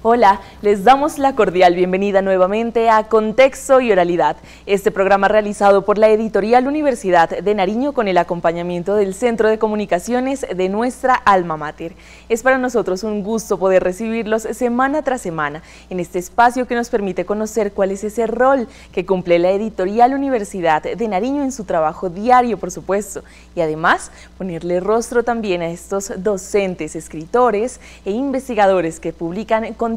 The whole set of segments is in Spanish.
Hola, les damos la cordial bienvenida nuevamente a Contexto y Oralidad, este programa realizado por la Editorial Universidad de Nariño con el acompañamiento del Centro de Comunicaciones de nuestra alma mater. Es para nosotros un gusto poder recibirlos semana tras semana en este espacio que nos permite conocer cuál es ese rol que cumple la Editorial Universidad de Nariño en su trabajo diario, por supuesto, y además ponerle rostro también a estos docentes, escritores e investigadores que publican continuamente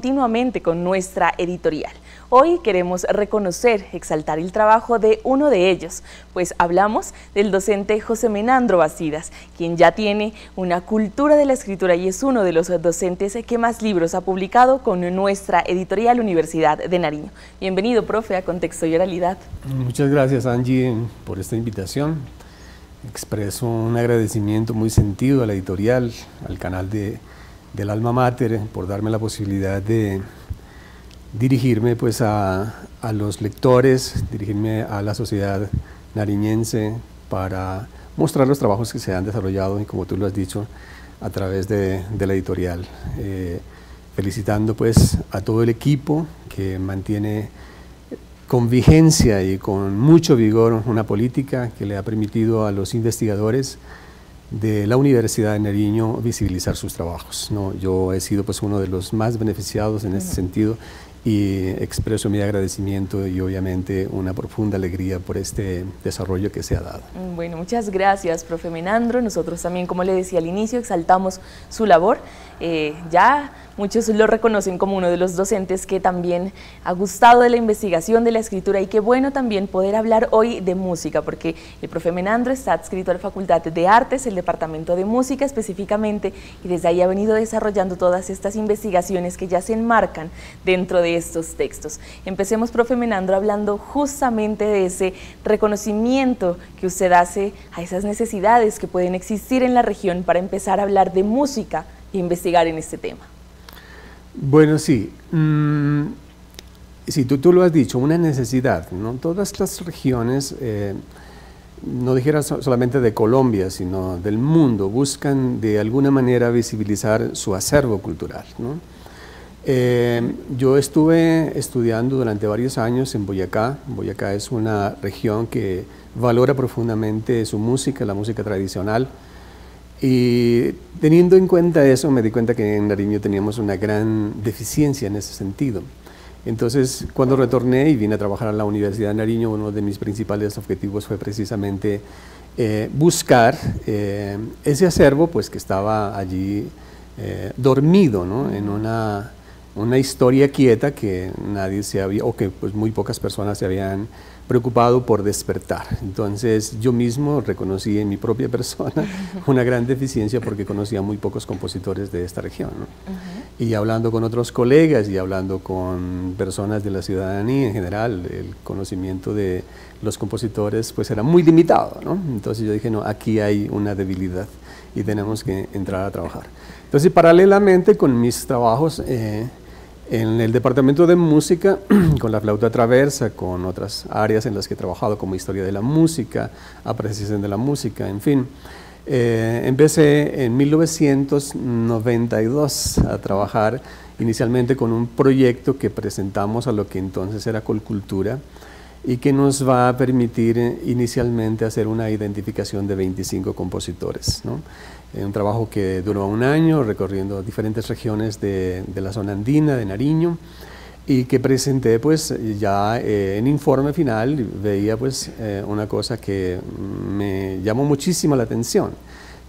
con nuestra editorial. Hoy queremos reconocer, exaltar el trabajo de uno de ellos, pues hablamos del docente José Menandro Bastidas, quien ya tiene una cultura de la escritura y es uno de los docentes que más libros ha publicado con nuestra editorial Universidad de Nariño. Bienvenido, profe, a Contexto y Oralidad. Muchas gracias, Angie, por esta invitación. Expreso un agradecimiento muy sentido a la editorial, al canal del Alma Mater, por darme la posibilidad de dirigirme pues a los lectores, dirigirme a la sociedad nariñense para mostrar los trabajos que se han desarrollado y, como tú lo has dicho, a través de la editorial. Felicitando pues a todo el equipo que mantiene con vigencia y con mucho vigor una política que le ha permitido a los investigadores de la Universidad de Nariño visibilizar sus trabajos, ¿no? Yo he sido pues uno de los más beneficiados en este sentido y expreso mi agradecimiento y obviamente una profunda alegría por este desarrollo que se ha dado. Bueno, muchas gracias, profe Menandro. Nosotros también, como le decía al inicio, exaltamos su labor. Ya muchos lo reconocen como uno de los docentes que también ha gustado de la investigación, de la escritura, y qué bueno también poder hablar hoy de música, porque el profe Menandro está adscrito a la Facultad de Artes, el Departamento de Música específicamente, y desde ahí ha venido desarrollando todas estas investigaciones que ya se enmarcan dentro de estos textos. Empecemos, profe Menandro, hablando justamente de ese reconocimiento que usted hace a esas necesidades que pueden existir en la región para empezar a hablar de música e investigar en este tema. Bueno, sí, sí, tú lo has dicho, una necesidad, ¿no? Todas las regiones, no dijera solamente de Colombia, sino del mundo, buscan de alguna manera visibilizar su acervo cultural, ¿no? Yo estuve estudiando durante varios años en Boyacá. Boyacá es una región que valora profundamente su música, la música tradicional. Y teniendo en cuenta eso, me di cuenta que en Nariño teníamos una gran deficiencia en ese sentido. Entonces, cuando retorné y vine a trabajar a la Universidad de Nariño, uno de mis principales objetivos fue precisamente buscar ese acervo pues, que estaba allí dormido, ¿no? En una historia quieta que nadie se había, o que pues, muy pocas personas se habían preocupado por despertar. Entonces yo mismo reconocí en mi propia persona una gran deficiencia porque conocía muy pocos compositores de esta región, ¿no? Y hablando con otros colegas y hablando con personas de la ciudadanía en general, el conocimiento de los compositores pues era muy limitado, ¿no? Entonces yo dije, no, aquí hay una debilidad y tenemos que entrar a trabajar. Entonces, paralelamente con mis trabajos en el departamento de música, con la flauta traversa, con otras áreas en las que he trabajado como historia de la música, apreciación de la música, en fin, empecé en 1992 a trabajar inicialmente con un proyecto que presentamos a lo que entonces era Colcultura y que nos va a permitir inicialmente hacer una identificación de 25 compositores, ¿no? Un trabajo que duró un año recorriendo diferentes regiones de la zona andina, de Nariño, y que presenté pues ya en informe final. Veía pues una cosa que me llamó muchísimo la atención.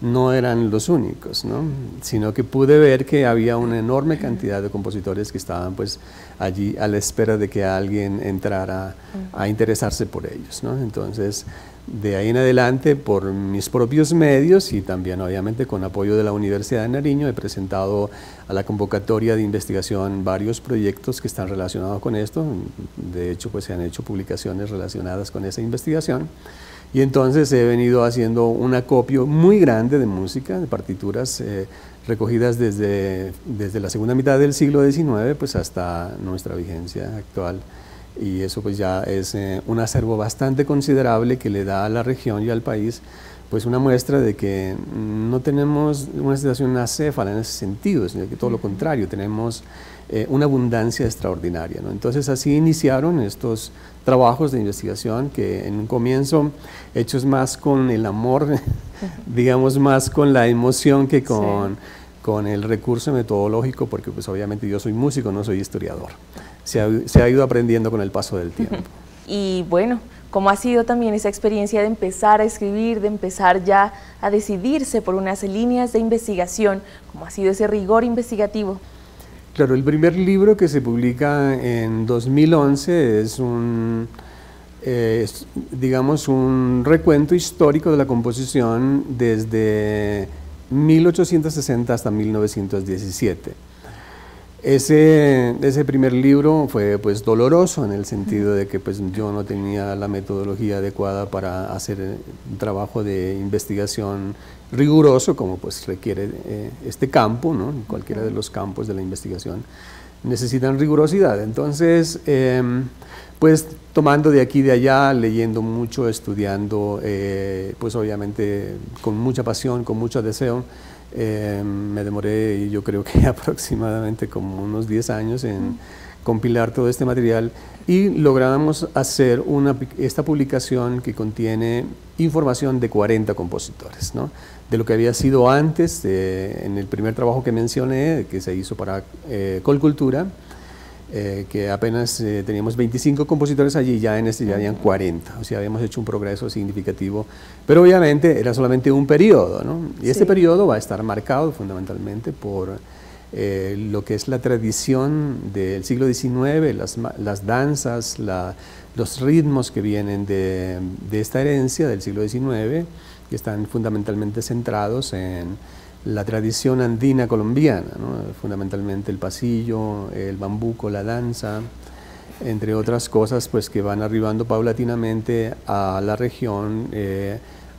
No eran los únicos, ¿no? Sino que pude ver que había una enorme cantidad de compositores que estaban pues allí a la espera de que alguien entrara a interesarse por ellos, ¿no? Entonces, de ahí en adelante, por mis propios medios y también obviamente con apoyo de la Universidad de Nariño, he presentado a la convocatoria de investigación varios proyectos que están relacionados con esto. De hecho, pues se han hecho publicaciones relacionadas con esa investigación. Y entonces he venido haciendo un acopio muy grande de música, de partituras recogidas desde la segunda mitad del siglo XIX pues hasta nuestra vigencia actual. Y eso pues ya es un acervo bastante considerable que le da a la región y al país pues una muestra de que no tenemos una situación acéfala en ese sentido, sino que todo lo contrario, tenemos una abundancia extraordinaria, ¿no? Entonces así iniciaron estos trabajos de investigación que en un comienzo hechos más con el amor, digamos más con la emoción que con el recurso metodológico, porque pues obviamente yo soy músico, no soy historiador. Se ha ido aprendiendo con el paso del tiempo. Y bueno, ¿cómo ha sido también esa experiencia de empezar a escribir, de empezar ya a decidirse por unas líneas de investigación? ¿Cómo ha sido ese rigor investigativo? Claro, el primer libro que se publica en 2011 es digamos, un recuento histórico de la composición desde 1860 hasta 1917. Ese primer libro fue pues doloroso en el sentido de que pues yo no tenía la metodología adecuada para hacer un trabajo de investigación riguroso como pues requiere este campo, ¿no? Cualquiera de los campos de la investigación necesitan rigurosidad. Entonces, pues tomando de aquí y de allá, leyendo mucho, estudiando, pues obviamente con mucha pasión, con mucho deseo, me demoré, yo creo que aproximadamente como unos 10 años en compilar todo este material y logramos hacer esta publicación que contiene información de 40 compositores, ¿no? De lo que había sido antes, en el primer trabajo que mencioné, que se hizo para Colcultura, que apenas teníamos 25 compositores allí, ya en este ya habían 40, o sea, habíamos hecho un progreso significativo, pero obviamente era solamente un periodo, ¿no? Y este periodo va a estar marcado fundamentalmente por lo que es la tradición del siglo XIX, las danzas, los ritmos que vienen de esta herencia del siglo XIX, que están fundamentalmente centrados en la tradición andina colombiana, ¿no? Fundamentalmente el pasillo, el bambuco, la danza, entre otras cosas pues que van arribando paulatinamente a la región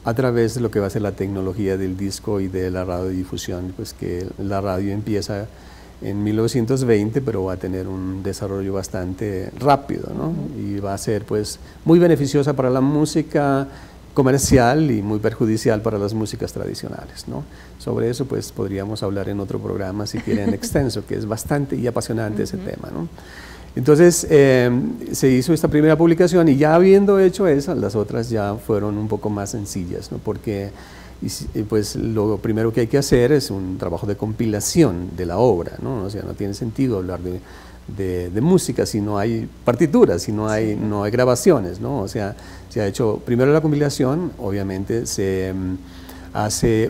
a través de lo que va a ser la tecnología del disco y de la radiodifusión, pues que la radio empieza en 1920, pero va a tener un desarrollo bastante rápido, ¿no? Y va a ser pues muy beneficiosa para la música comercial y muy perjudicial para las músicas tradicionales, ¿no? Sobre eso pues podríamos hablar en otro programa si quieren extenso, que es bastante y apasionante ese tema, ¿no? Entonces se hizo esta primera publicación y ya habiendo hecho esa, las otras ya fueron un poco más sencillas, ¿no? Porque pues lo primero que hay que hacer es un trabajo de compilación de la obra, ¿no? O sea, no tiene sentido hablar de música si no hay partituras, si no hay grabaciones, ¿no? O sea, se ha hecho primero la compilación, obviamente se hace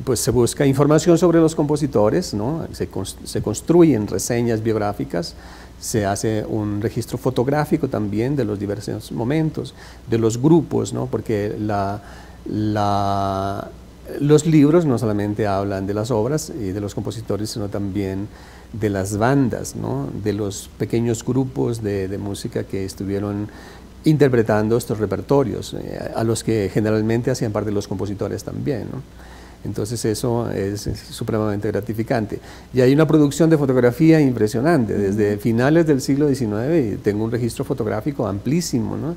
pues se busca información sobre los compositores, ¿no? Se construyen reseñas biográficas, se hace un registro fotográfico también de los diversos momentos, de los grupos, ¿no? Porque los libros no solamente hablan de las obras y de los compositores, sino también de las bandas, ¿no? De los pequeños grupos de música que estuvieron interpretando estos repertorios, a los que generalmente hacían parte los compositores también, ¿no? Entonces eso es supremamente gratificante. Y hay una producción de fotografía impresionante, desde finales del siglo XIX, y tengo un registro fotográfico amplísimo, ¿no?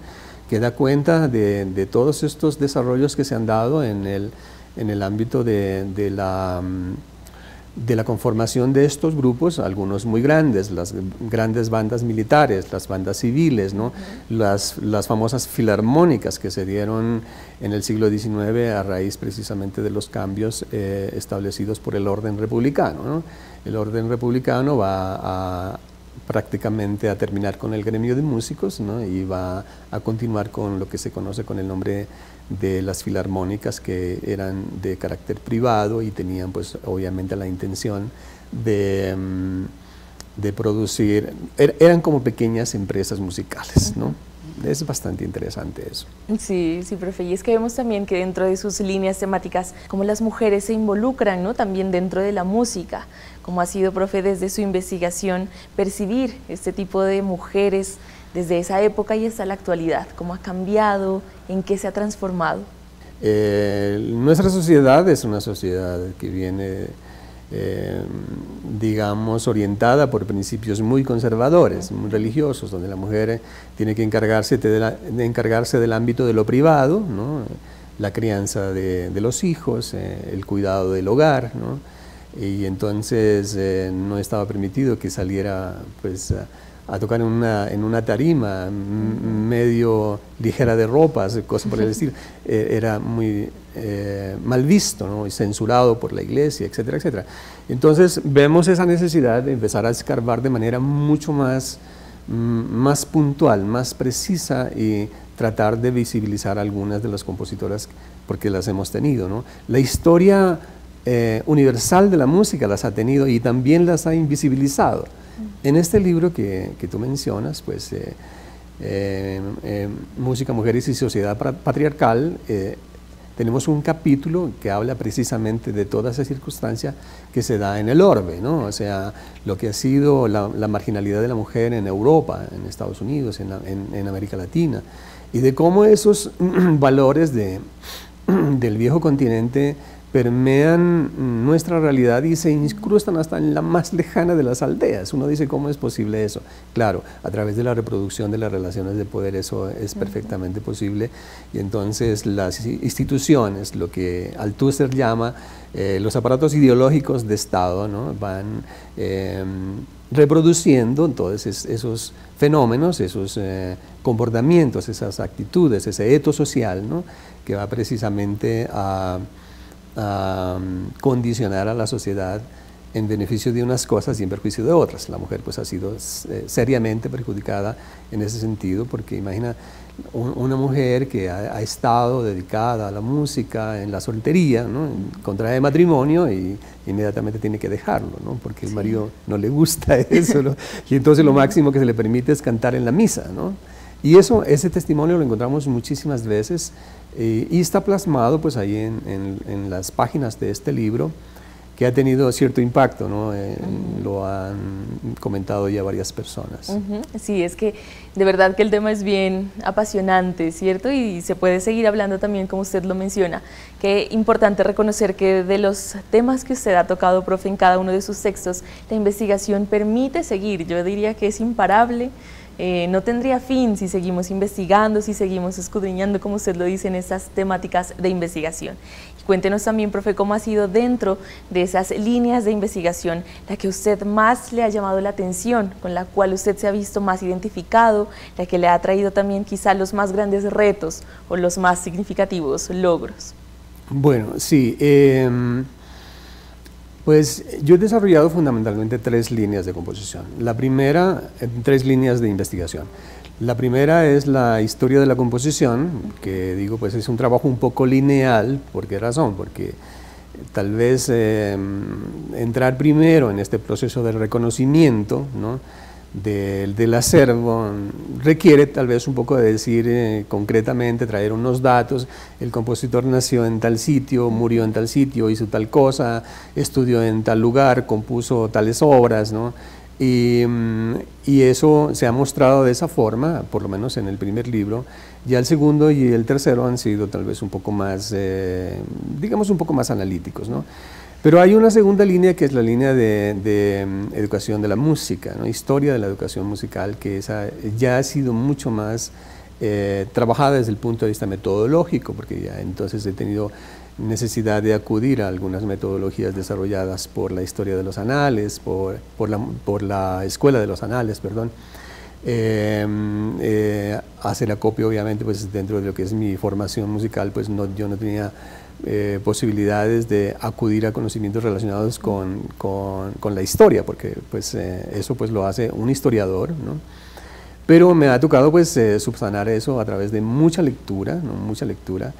Que da cuenta de todos estos desarrollos que se han dado en el ámbito de la conformación de estos grupos, algunos muy grandes, las grandes bandas militares, las bandas civiles, ¿no? Las famosas filarmónicas que se dieron en el siglo XIX a raíz precisamente de los cambios establecidos por el orden republicano, ¿no? El orden republicano va prácticamente a terminar con el gremio de músicos, ¿no? Y va a continuar con lo que se conoce con el nombre de las filarmónicas, que eran de carácter privado y tenían pues obviamente la intención de producir, eran como pequeñas empresas musicales, ¿no? Es bastante interesante eso. Sí, sí, profe, y es que vemos también que dentro de sus líneas temáticas, cómo las mujeres se involucran, ¿no? También dentro de la música, cómo ha sido, profe, desde su investigación, percibir este tipo de mujeres desde esa época y hasta la actualidad, cómo ha cambiado, en qué se ha transformado. Nuestra sociedad es una sociedad que viene digamos, orientada por principios muy conservadores, muy religiosos, donde la mujer tiene que encargarse del ámbito de lo privado, ¿no? La crianza de los hijos, el cuidado del hogar, ¿no? Y entonces no estaba permitido que saliera pues, a tocar en una tarima medio ligera de ropas, cosas por el estilo. Era muy mal visto, ¿no? Y censurado por la iglesia, etcétera, etcétera. Entonces vemos esa necesidad de empezar a escarbar de manera mucho más puntual, más precisa, y tratar de visibilizar algunas de las compositoras porque las hemos tenido, ¿no? La historia universal de la música las ha tenido y también las ha invisibilizado. En este libro que tú mencionas, pues, Música, Mujeres y Sociedad Patriarcal, tenemos un capítulo que habla precisamente de toda esa circunstancia que se da en el orbe, ¿no? O sea, lo que ha sido la marginalidad de la mujer en Europa, en Estados Unidos, en América Latina, y de cómo esos valores del viejo continente permean nuestra realidad y se incrustan hasta en la más lejana de las aldeas. Uno dice, ¿cómo es posible eso? Claro, a través de la reproducción de las relaciones de poder eso es perfectamente posible, y entonces las instituciones, lo que Althusser llama los aparatos ideológicos de Estado, ¿no? Van reproduciendo todos esos fenómenos, esos comportamientos, esas actitudes, ese etos social, ¿no? Que va precisamente a condicionar a la sociedad en beneficio de unas cosas y en perjuicio de otras. La mujer pues ha sido seriamente perjudicada en ese sentido, porque imagina una mujer que ha estado dedicada a la música en la soltería, ¿no? Contrae matrimonio y inmediatamente tiene que dejarlo, ¿no? Porque el marido no le gusta eso, ¿no? Y entonces lo máximo que se le permite es cantar en la misa, ¿no? Y ese testimonio lo encontramos muchísimas veces y está plasmado pues ahí en las páginas de este libro, que ha tenido cierto impacto, ¿no? Lo han comentado ya varias personas. Sí, es que de verdad que el tema es bien apasionante, ¿cierto? Y se puede seguir hablando también, como usted lo menciona. Qué importante reconocer que de los temas que usted ha tocado, profe, en cada uno de sus textos, la investigación permite seguir. Yo diría que es imparable. No tendría fin si seguimos investigando, si seguimos escudriñando, como usted lo dice, en estas temáticas de investigación. Y cuéntenos también, profe, cómo ha sido dentro de esas líneas de investigación la que a usted más le ha llamado la atención, con la cual usted se ha visto más identificado, la que le ha traído también quizá los más grandes retos o los más significativos logros. Bueno, sí. Pues yo he desarrollado fundamentalmente 3 líneas de composición. La primera, 3 líneas de investigación. La primera es la historia de la composición, que digo, pues es un trabajo un poco lineal. ¿Por qué razón? Porque tal vez entrar primero en este proceso del reconocimiento, ¿no? del acervo requiere tal vez un poco de decir concretamente, traer unos datos. El compositor nació en tal sitio, murió en tal sitio, hizo tal cosa, estudió en tal lugar, compuso tales obras, ¿no? Y eso se ha mostrado de esa forma, por lo menos en el primer libro. Ya el segundo y el tercero han sido tal vez un poco más, digamos, un poco más analíticos, ¿no? Pero hay una segunda línea, que es la línea de educación de la música, ¿no? Historia de la educación musical, que esa ya ha sido mucho más trabajada desde el punto de vista metodológico, porque ya entonces he tenido necesidad de acudir a algunas metodologías desarrolladas por la historia de los anales, por la escuela de los anales, perdón. Hacer acopio, obviamente, pues dentro de lo que es mi formación musical, pues yo no tenía posibilidades de acudir a conocimientos relacionados con la historia, porque pues eso pues lo hace un historiador, ¿no? Pero me ha tocado pues subsanar eso a través de mucha lectura, ¿no? Mucha lectura.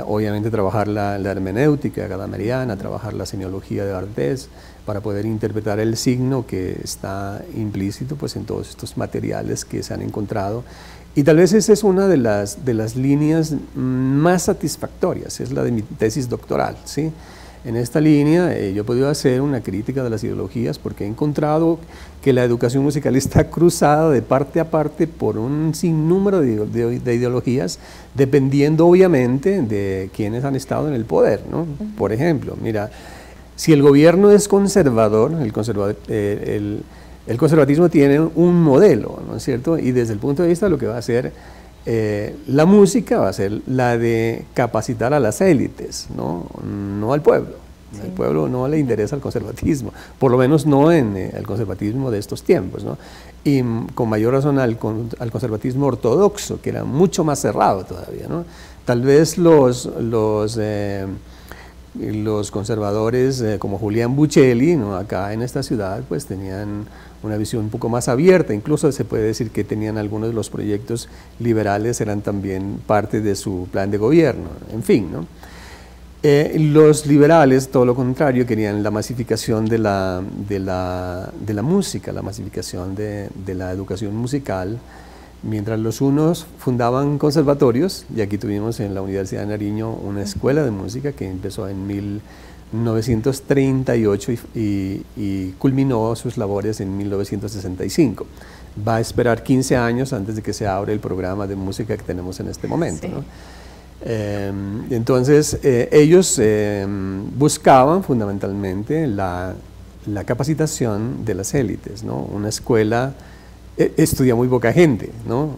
Obviamente trabajar la hermenéutica gadameriana, trabajar la semiología de Barthes, para poder interpretar el signo que está implícito pues en todos estos materiales que se han encontrado. Y tal vez esa es una de las líneas más satisfactorias, es la de mi tesis doctoral, ¿sí? En esta línea yo he podido hacer una crítica de las ideologías, porque he encontrado que la educación musical está cruzada de parte a parte por un sinnúmero de ideologías, dependiendo obviamente de quienes han estado en el poder, ¿no? Por ejemplo, mira, Si el gobierno es conservador, el conservatismo tiene un modelo, ¿no es cierto? Y desde el punto de vista de lo que va a hacer la música, va a ser la de capacitar a las élites, no al pueblo. Sí. Al pueblo no le interesa el conservatismo, por lo menos no en el conservatismo de estos tiempos, ¿no? Y con mayor razón al conservatismo ortodoxo, que era mucho más cerrado todavía, ¿no? Tal vez los conservadores como Julián Buccelli, ¿no? Acá en esta ciudad, pues tenían una visión un poco más abierta, incluso se puede decir que tenían algunos de los proyectos liberales, eran también parte de su plan de gobierno, en fin, ¿no? Los liberales, todo lo contrario, querían la masificación de la música, la masificación de la educación musical, mientras los unos fundaban conservatorios, y aquí tuvimos en la Universidad de Nariño una escuela de música que empezó en 1938 y culminó sus labores en 1965. Va a esperar 15 años antes de que se abra el programa de música que tenemos en este momento, sí. ¿No? Entonces, ellos buscaban fundamentalmente la capacitación de las élites, ¿no? Una escuela estudia muy poca gente, ¿no?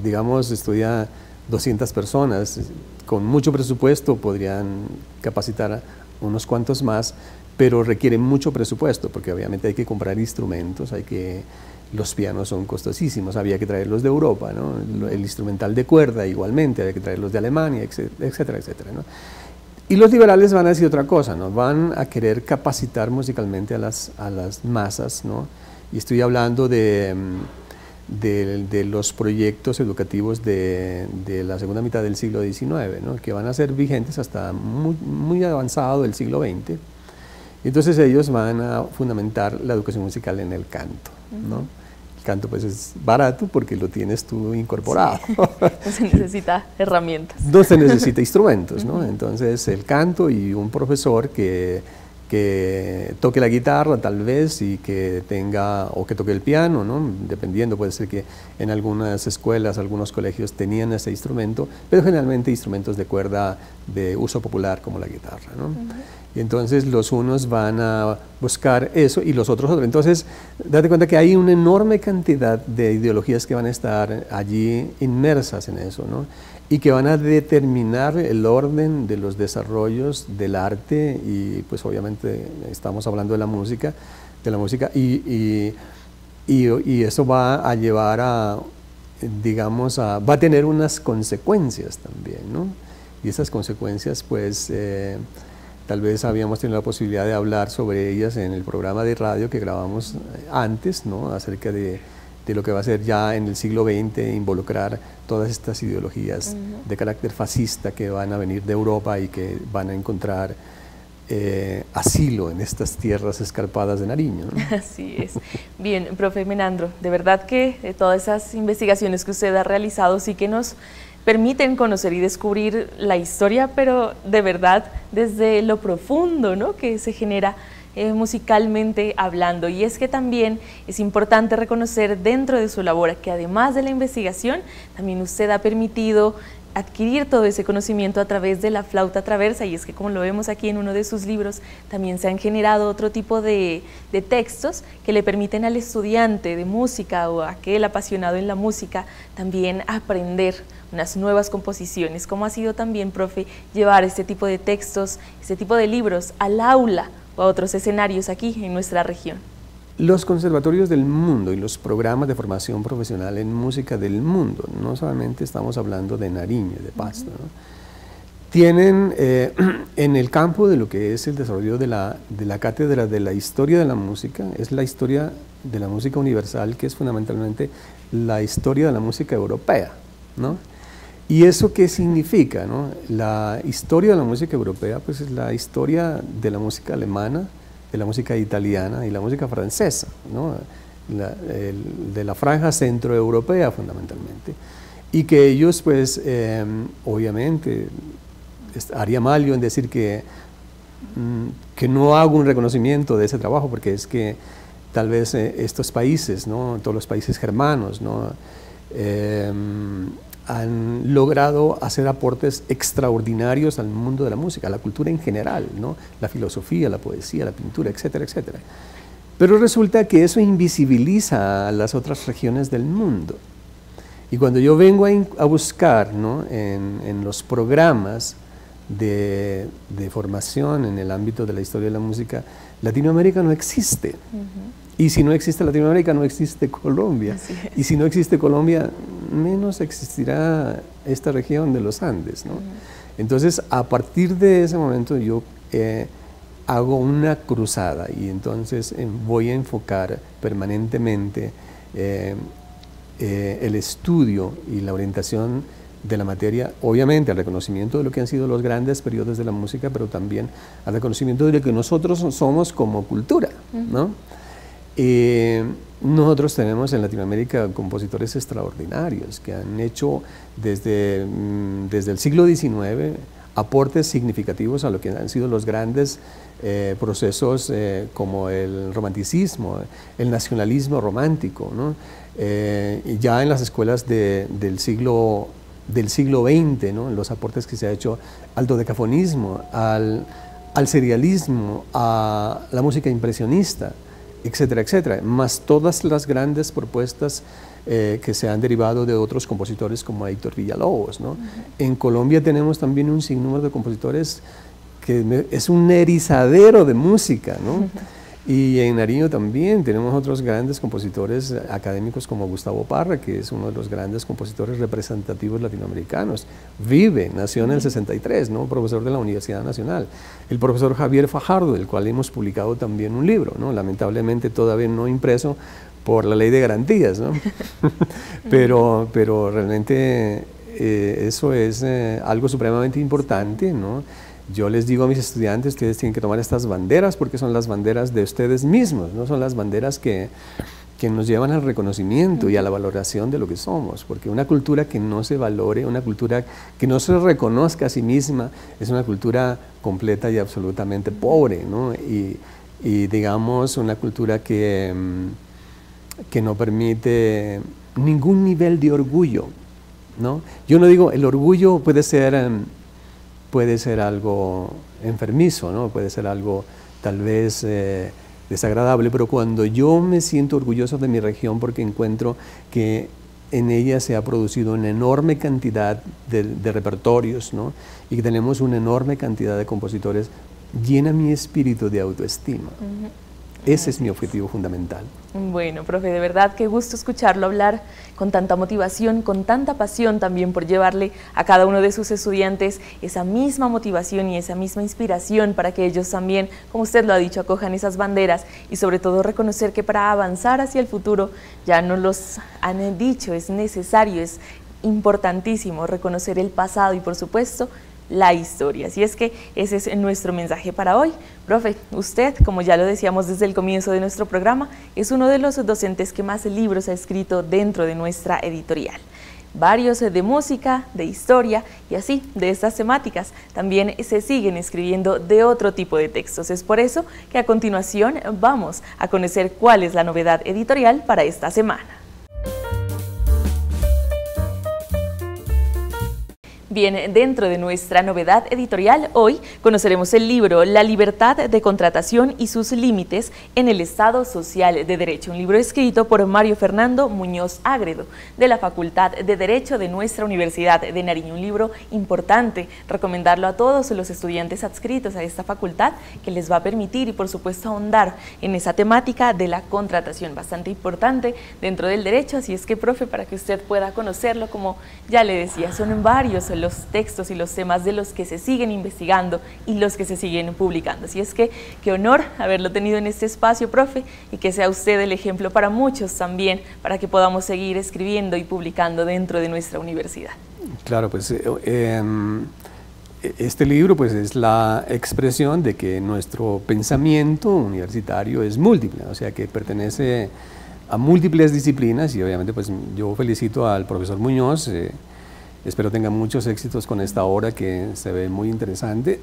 Digamos, estudia 200 personas, con mucho presupuesto podrían capacitar a unos cuantos más, pero requieren mucho presupuesto, porque obviamente hay que comprar instrumentos, los pianos son costosísimos, había que traerlos de Europa, ¿no? El instrumental de cuerda igualmente, había que traerlos de Alemania, etcétera, etcétera, ¿no? Y los liberales van a decir otra cosa, ¿no? Van a querer capacitar musicalmente a las masas, ¿no? Y estoy hablando de los proyectos educativos de la segunda mitad del siglo XIX, ¿no? Que van a ser vigentes hasta muy avanzado el siglo XX. Entonces ellos van a fundamentar la educación musical en el canto, ¿no? El canto pues es barato porque lo tienes tú incorporado. Sí. No se necesita herramientas. No se necesita instrumentos, ¿no? Entonces el canto y un profesor que toque la guitarra tal vez y que toque el piano, ¿no? Dependiendo, puede ser que en algunas escuelas, algunos colegios tenían ese instrumento, pero generalmente instrumentos de cuerda de uso popular como la guitarra, ¿no? Y entonces los unos van a buscar eso y los otros otro. Entonces, date cuenta que hay una enorme cantidad de ideologías que van a estar allí inmersas en eso, ¿no? Y que van a determinar el orden de los desarrollos del arte y pues obviamente estamos hablando de la música y eso va a llevar digamos, va a tener unas consecuencias también, ¿no? Y esas consecuencias pues tal vez habíamos tenido la posibilidad de hablar sobre ellas en el programa de radio que grabamos antes, ¿no? Acerca de lo que va a ser ya en el siglo XX, involucrar todas estas ideologías de carácter fascista que van a venir de Europa y que van a encontrar asilo en estas tierras escarpadas de Nariño, ¿no? Así es. Bien, profe Menandro, de verdad que todas esas investigaciones que usted ha realizado sí que nos permiten conocer y descubrir la historia, pero de verdad desde lo profundo, ¿no? Que se genera musicalmente hablando. Y es que también es importante reconocer dentro de su labor que además de la investigación, también usted ha permitido adquirir todo ese conocimiento a través de la flauta traversa, y es que como lo vemos aquí en uno de sus libros, también se han generado otro tipo de textos que le permiten al estudiante de música o a aquel apasionado en la música también aprender unas nuevas composiciones. ¿Cómo ha sido también, profe, llevar este tipo de textos, este tipo de libros al aula o a otros escenarios aquí en nuestra región? Los conservatorios del mundo y los programas de formación profesional en música del mundo, no solamente estamos hablando de Nariño, de Pasto, ¿no? Tienen en el campo de lo que es el desarrollo de la cátedra de la historia de la música, es la historia de la música universal, que es fundamentalmente la historia de la música europea, ¿no? ¿Y eso qué significa, no? La historia de la música europea pues es la historia de la música alemana, de la música italiana y la música francesa, ¿no? De la franja centroeuropea fundamentalmente. Y que ellos pues obviamente haría mal yo en decir que no hago un reconocimiento de ese trabajo, porque es que tal vez estos países, ¿no? Todos los países germanos, ¿no? han logrado hacer aportes extraordinarios al mundo de la música, a la cultura en general, ¿no? La filosofía, la poesía, la pintura, etcétera, etcétera. Pero resulta que eso invisibiliza a las otras regiones del mundo. Y cuando yo vengo a buscar, ¿no?, en los programas de formación en el ámbito de la historia de la música, Latinoamérica no existe. Y si no existe Latinoamérica, no existe Colombia. Y si no existe Colombia, menos existirá esta región de los Andes, ¿no? Entonces, a partir de ese momento yo hago una cruzada y entonces voy a enfocar permanentemente el estudio y la orientación de la materia, obviamente al reconocimiento de lo que han sido los grandes periodos de la música, pero también al reconocimiento de lo que nosotros somos como cultura, ¿no? Nosotros tenemos en Latinoamérica compositores extraordinarios que han hecho desde el siglo XIX aportes significativos a lo que han sido los grandes procesos como el romanticismo, el nacionalismo romántico, ¿no? Ya en las escuelas del siglo XX, ¿no?, los aportes que se ha hecho al dodecafonismo, al serialismo, a la música impresionista, etcétera, etcétera, más todas las grandes propuestas que se han derivado de otros compositores como Héctor Villalobos, ¿no? En Colombia tenemos también un sinnúmero de compositores que es un erizadero de música, ¿no? Y en Nariño también tenemos otros grandes compositores académicos como Gustavo Parra, que es uno de los grandes compositores representativos latinoamericanos. Nació en el 63, ¿no?, profesor de la Universidad Nacional. El profesor Javier Fajardo, del cual hemos publicado también un libro, ¿no?, lamentablemente todavía no impreso por la ley de garantías, ¿no? pero realmente eso es algo supremamente importante, ¿no? Yo les digo a mis estudiantes, ustedes tienen que tomar estas banderas porque son las banderas de ustedes mismos, no son las banderas que nos llevan al reconocimiento y a la valoración de lo que somos, porque una cultura que no se valore, una cultura que no se reconozca a sí misma, es una cultura completa y absolutamente pobre, ¿no? Y digamos, una cultura que no permite ningún nivel de orgullo, ¿no? Yo no digo, el orgullo puede ser algo enfermizo, ¿no? Puede ser algo tal vez desagradable, pero cuando yo me siento orgulloso de mi región porque encuentro que en ella se ha producido una enorme cantidad de repertorios, ¿no?, y que tenemos una enorme cantidad de compositores, llena mi espíritu de autoestima. Ese es mi objetivo fundamental. Bueno, profe, de verdad qué gusto escucharlo hablar con tanta motivación, con tanta pasión también por llevarle a cada uno de sus estudiantes esa misma motivación y esa misma inspiración para que ellos también, como usted lo ha dicho, acojan esas banderas y sobre todo reconocer que para avanzar hacia el futuro, ya nos los han dicho, es necesario, es importantísimo reconocer el pasado y por supuesto la historia. Así es que ese es nuestro mensaje para hoy. Profe, usted, como ya lo decíamos desde el comienzo de nuestro programa, es uno de los docentes que más libros ha escrito dentro de nuestra editorial. Varios de música, de historia y así, de estas temáticas. También se siguen escribiendo de otro tipo de textos. Es por eso que a continuación vamos a conocer cuál es la novedad editorial para esta semana. Bien, dentro de nuestra novedad editorial, hoy conoceremos el libro La libertad de contratación y sus límites en el Estado Social de Derecho, un libro escrito por Mario Fernando Muñoz Ágredo, de la Facultad de Derecho de nuestra Universidad de Nariño. Un libro importante, recomendarlo a todos los estudiantes adscritos a esta facultad, que les va a permitir y por supuesto ahondar en esa temática de la contratación, bastante importante dentro del derecho. Así es que, profe, para que usted pueda conocerlo, como ya le decía, son varios los textos y los temas de los que se siguen investigando y los que se siguen publicando. Así es que qué honor haberlo tenido en este espacio, profe, y que sea usted el ejemplo para muchos también, para que podamos seguir escribiendo y publicando dentro de nuestra universidad. Claro, pues este libro pues es la expresión de que nuestro pensamiento universitario es múltiple, o sea que pertenece a múltiples disciplinas y obviamente pues yo felicito al profesor Muñoz. Espero tenga muchos éxitos con esta obra que se ve muy interesante.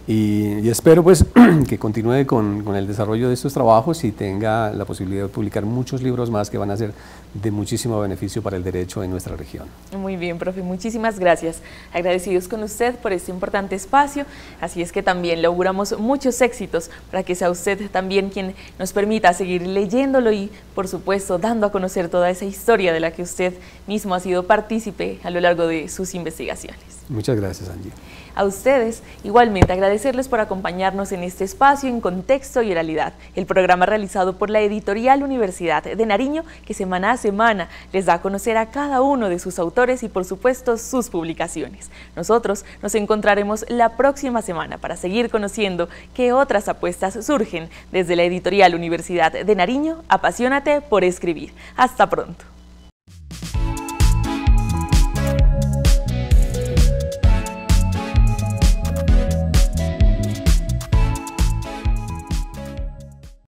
Y espero pues que continúe con el desarrollo de estos trabajos y tenga la posibilidad de publicar muchos libros más que van a ser de muchísimo beneficio para el derecho en nuestra región. Muy bien, profe, muchísimas gracias. Agradecidos con usted por este importante espacio, así es que también le auguramos muchos éxitos para que sea usted también quien nos permita seguir leyéndolo y, por supuesto, dando a conocer toda esa historia de la que usted mismo ha sido partícipe a lo largo de sus investigaciones. Muchas gracias, Angie. A ustedes, igualmente, agradecerles por acompañarnos en este espacio en Contexto y Oralidad, el programa realizado por la Editorial Universidad de Nariño, que semana a semana les da a conocer a cada uno de sus autores y, por supuesto, sus publicaciones. Nosotros nos encontraremos la próxima semana para seguir conociendo qué otras apuestas surgen desde la Editorial Universidad de Nariño. Apasionate por escribir. Hasta pronto.